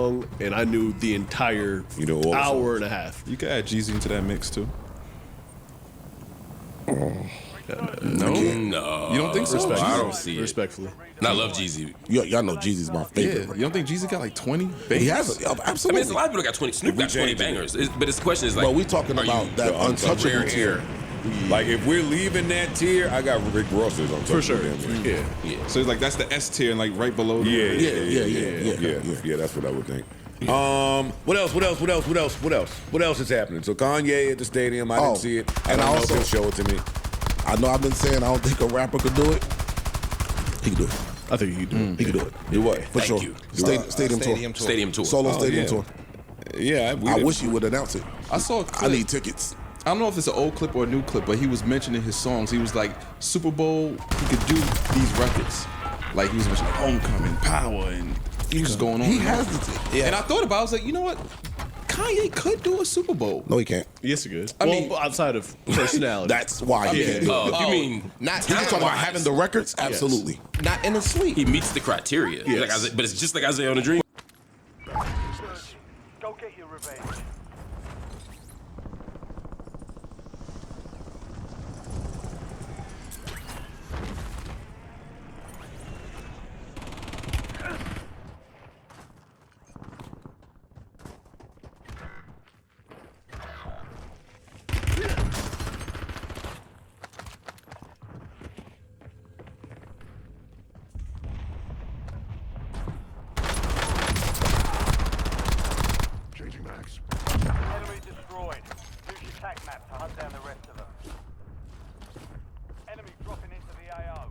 song, and I knew the entire hour and a half. You could add Jeezy into that mix too. No. You don't think so? I don't see it. Respectfully. And I love Jeezy. Y'all know Jeezy's my favorite. Yeah, you don't think Jeezy got like 20 bangers? He has, I mean, absolutely. it's a lot of people got 20. Snoop got 20 bangers. But his question is like, But we talking are about you that a untouchable rare tier. Like if we're leaving that tier, I got Rick Ross's on For sure. Yeah. So it's like that's the S tier and like right below. Yeah, Yeah. That's what I would think. What else is happening? So Kanye at the stadium. I didn't see it. I and don't I know also- if he'll show it to me. I know I've been saying I don't think a rapper could do it. He can do it. I think he can do it. He can do it. Do what? For Thank sure. you. Stadium tour. Stadium tour. Solo stadium yeah. tour. Yeah, I wish you would announce it. I saw a I clip. need tickets. I don't know if it's an old clip or a new clip, but he was mentioning his songs. He was like, Super Bowl, he could do these records. Like he was mentioning Homecoming, Power, and he was just going on. He and has on. the ticket. And I thought about it, I was like, you know what? Kanye could do a Super Bowl. No, he can't. Yes, he could. I mean- outside of personality. That's why he can't do it. you mean You talking about having the records? Absolutely. Not in a suite. he meets the criteria. Yes. Like Isaiah, but it's just like Isaiah on a Dream. Go get your revenge. Changing max. Enemy destroyed. Use your tac map to hunt down the rest of them. Enemy dropping into the AO.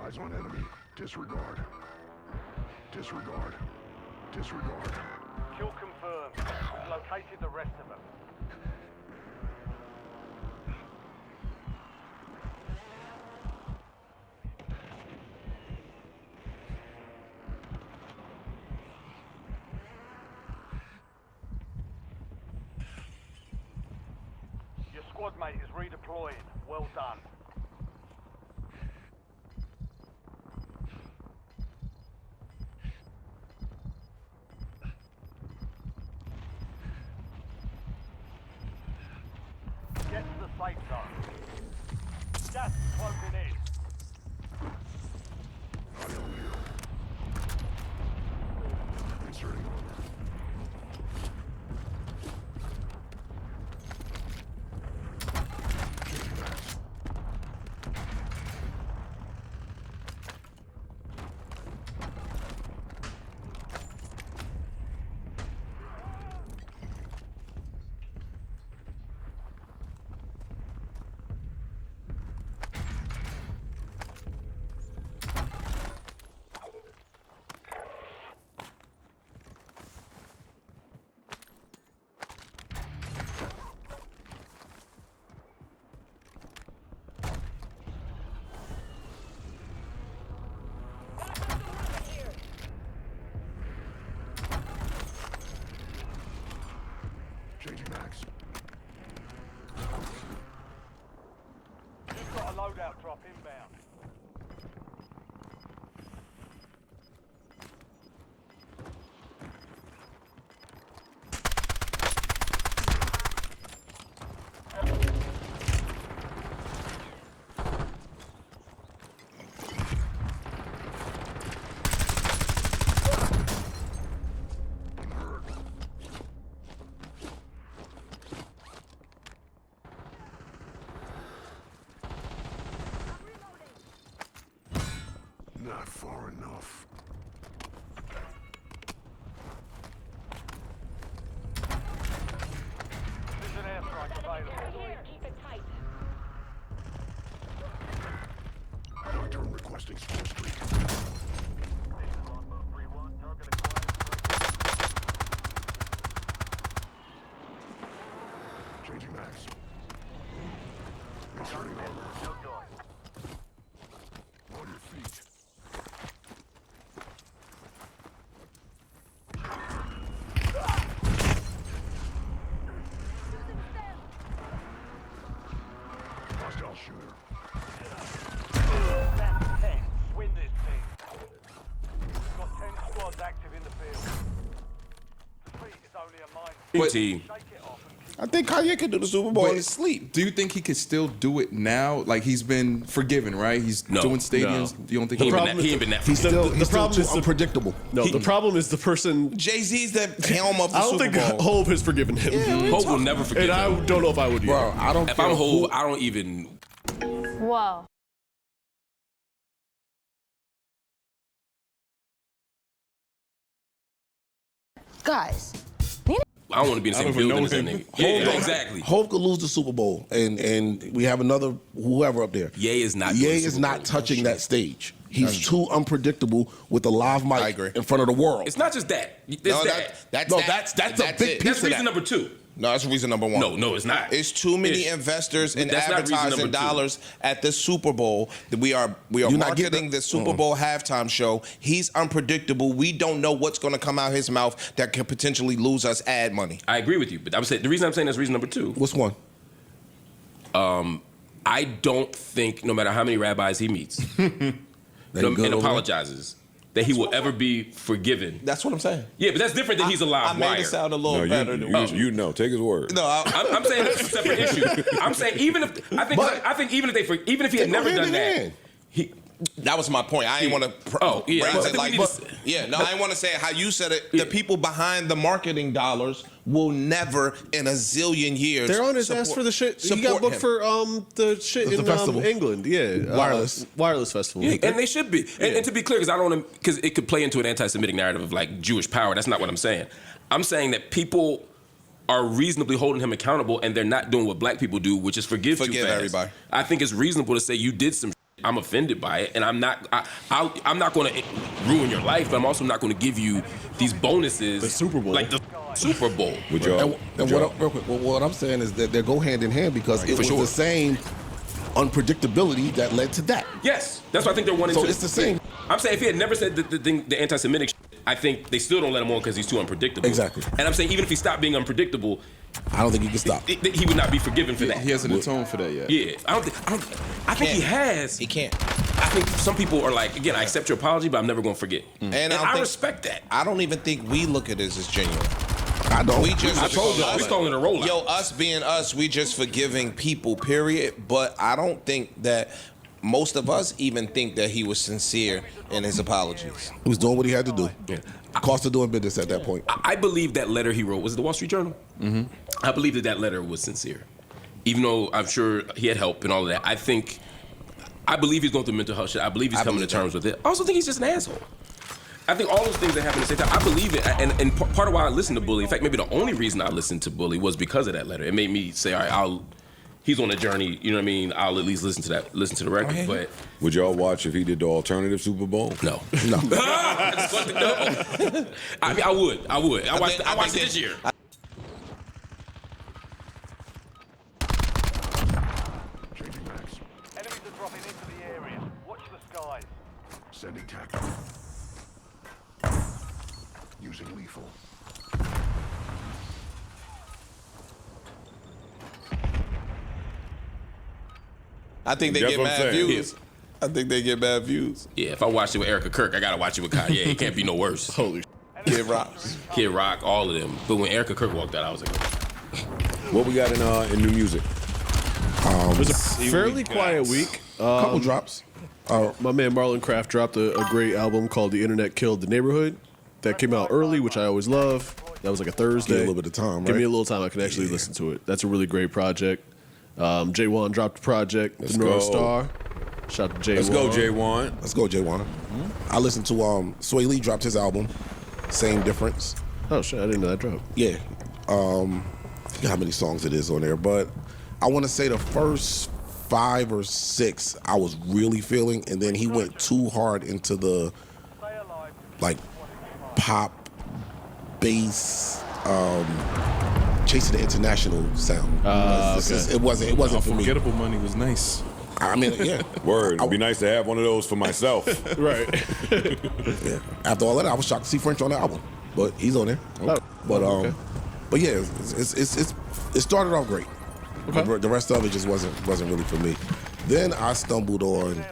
Eyes on enemy. Disregard. Disregard. Disregard. Kill confirmed. We've located the rest of them. Your squad mate is redeploying. Well done. Get to the safe zone. Gas is closing in. Inserting armor. Changing max. Changing max. You've got a loadout drop inbound. Not far enough. There's an airstrike available. Keep it tight. Nocturne requesting small streak. Changing max. Inserting armor. On your feet. team. I think Kanye could do the Super Bowl in his sleep. Do you think he could still do it now? Like he's been forgiven, right? He's No. doing stadiums. No. You don't think He he ain't would? been that. He ain't been that. He's still, the he's still problem too is the- unpredictable. No, the problem is the person. Jay-Z's the helm of the I don't Super think Bowl. Hov has forgiven him. Hope will never forget. And I him. don't know if I would either. Bro, I don't If care I'm who- Hov, I don't even. Whoa. Guys, I don't want to be in the same don't even building as know that him. nigga. Yeah, exactly. Hov could lose the Super Bowl, and we have another whoever up there. Ye is not. doing Ye the is Super not Bowl. touching that stage. He's too unpredictable with a live I mic agree. in front of the world. It's not just that. It's No, that. that's No, that. that's a big it. piece That's of reason that. number 2. No, that's reason number 1. No, it's not. It's too many Ish. investors and That's not reason advertising number 2. dollars at the Super Bowl. We are You're not marketing getting the Super Bowl halftime show. He's unpredictable. We don't know what's going to come out his mouth that could potentially lose us ad money. I agree with you, but I'm saying the reason I'm saying that's reason number 2. What's one? I don't think, no matter how many rabbis he meets That and good over apologizes, that he will ever be forgiven. That's what I'm saying. Yeah, but that's different than he's a live I made wire. it sound a little No, better than what you know. Take his word. No, I'm saying that's a separate issue. I'm saying even if I think even if he had They go never hand done in that, hand. he that was my point. I didn't want to Oh, yeah. I raise think it like we need to- yeah. No, I didn't want to say it how you said it. The people behind the marketing dollars will never in a zillion years. They're on his ass for the shit. He got support booked him. for the shit The in festival. England. Yeah, wireless festival. Yeah, and they should be. And to be clear, because I don't want to, because it could play into an anti-Semitic narrative of like Jewish power. That's not what I'm saying. I'm saying that people are reasonably holding him accountable, and they're not doing what black people do, which is forgive too fast. everybody. I think it's reasonable to say you did some. I'm offended by it, and I'm not. I'm not going to ruin your life, but I'm also not going to give you these bonuses. The Super Bowl. like the Super Bowl. Would y'all? And real quick, what I'm saying is that they go hand in hand because it was sure. the same unpredictability that led to that. Yes, that's why I think they're one and So two. it's the same. I'm saying if he had never said the anti-Semitic shit, I think they still don't let him on because he's too unpredictable. Exactly. And I'm saying even if he stopped being unpredictable, I don't think you can stop. he would not be forgiven for that. He hasn't atoned for that yet. Yeah, I think he has. He can't. I think some people are like, again, I accept your apology, but I'm never going to forget. And I don't I think- respect that. I don't even think we look at this as genuine. I don't. We just I told y'all, we calling it a rollout. Yo, us being us, we just forgiving people, period. But I don't think that most of us even think that he was sincere in his apologies. He was doing what he had to do. Cost of doing business at that point. I believe that letter he wrote, was it the Wall Street Journal? Mm-hmm. I believe that letter was sincere. Even though I'm sure he had help and all of that. I believe he's going through mental health shit. I believe he's coming to terms with it. I also think he's just an asshole. I think all those things that happen at the same time, I believe it. And part of why I listened to Bully, in fact, maybe the only reason I listened to Bully was because of that letter. It made me say, all right, he's on a journey, you know what I mean? I'll at least listen to the record. But Would y'all watch if he did the alternative Super Bowl? no. No. I just want to know. I mean, I would. I watched it this year. Changing max. Enemies are dropping into the area. Watch the skies. Sending tactic. Using lethal. I think they That's get what I'm mad saying. views. I think they get bad views. Yeah, if I watched it with Erica Kirk, I gotta watch it with Kanye. It can't be no worse. Holy Kid Rocks. Kid Rock, all of them. But when Erica Kirk walked out, I was like, What we got in new music? It was a fairly quiet week. Couple drops. My man Marlon Craft dropped a great album called The Internet Killed the Neighborhood. That came out early, which I always love. That was like a Thursday. Give it a little bit of time, Give right? me a little time, I can actually listen to it. That's a really great project. J1 dropped a project, Let's The North go. Star. Shout out to J1. Let's go, J1. Let's go, Jay Wanna. I listened to Sway Lee dropped his album. Same difference. Oh shit, I didn't know that dropped. Yeah. I forget how many songs it is on there, but I want to say the first 5 or 6 I was really feeling, and then he went too hard into the like pop, bass, chasing the international sound. It wasn't for me. Unforgettable Money was nice. I mean, yeah. Word. It'd be nice to have one of those for myself. Right. Yeah. After all that, I was shocked to see French on the album, but he's on there. Oh, But okay. but yeah, it started off great. Okay. The rest of it just wasn't really for me. Then I stumbled on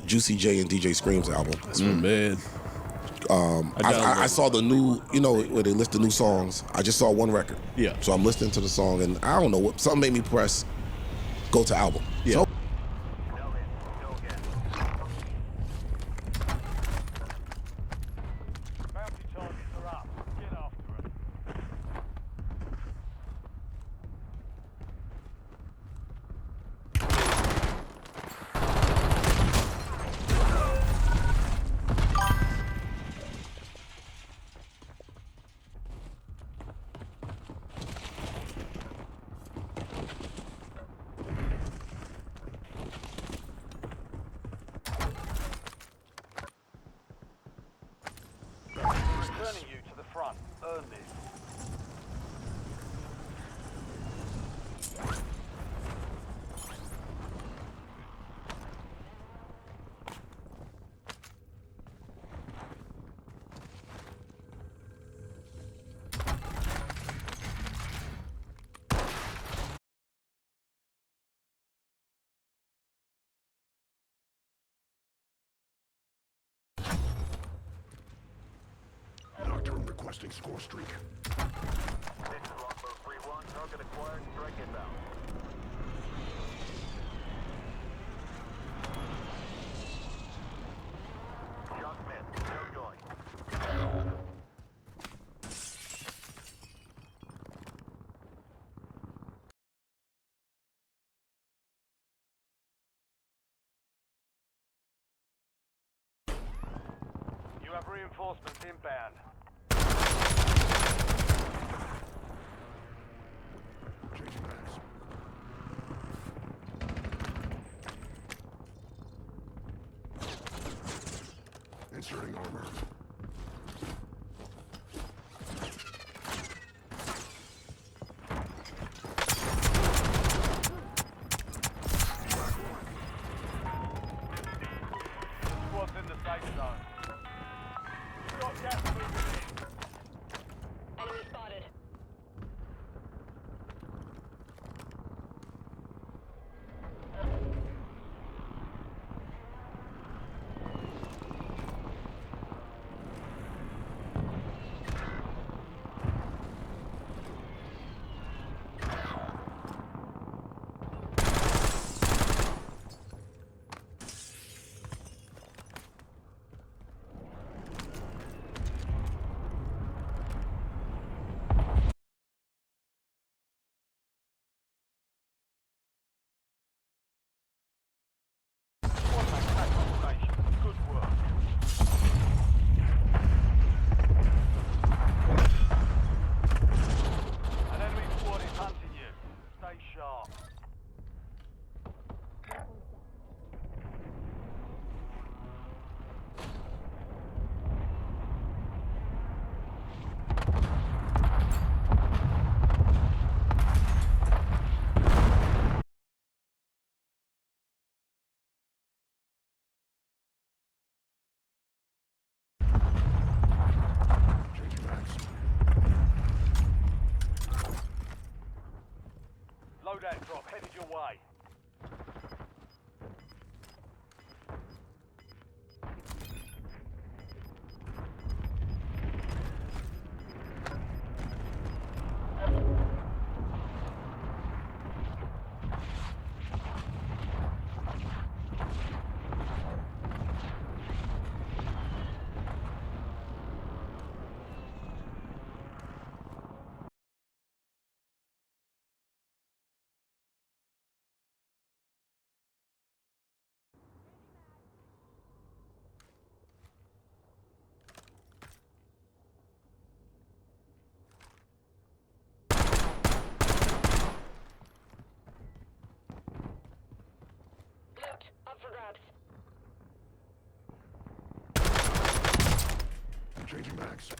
Juicy J and DJ Scream's album. Man. I saw the new, where they list the new songs. I just saw one record. Yeah. So I'm listening to the song, and I don't know what, something made me press go to album. Yeah. So, Bounty targets are up. Get after them. Returning you to the front. Earn this. Nocturne requesting score streak. This is Longbow 3-1. Target acquired. Strike inbound. Shot missed. No going. You have reinforcements inbound. Changing mags. Inserting armor. Squad's in the safe zone. Got gas moving in. Enemy spotted. Squad mate, back on station. Good work. An enemy squad is hunting you. Stay sharp. Changing mags. Loadout drop headed your way. Loot. Up for grabs. Changing mags.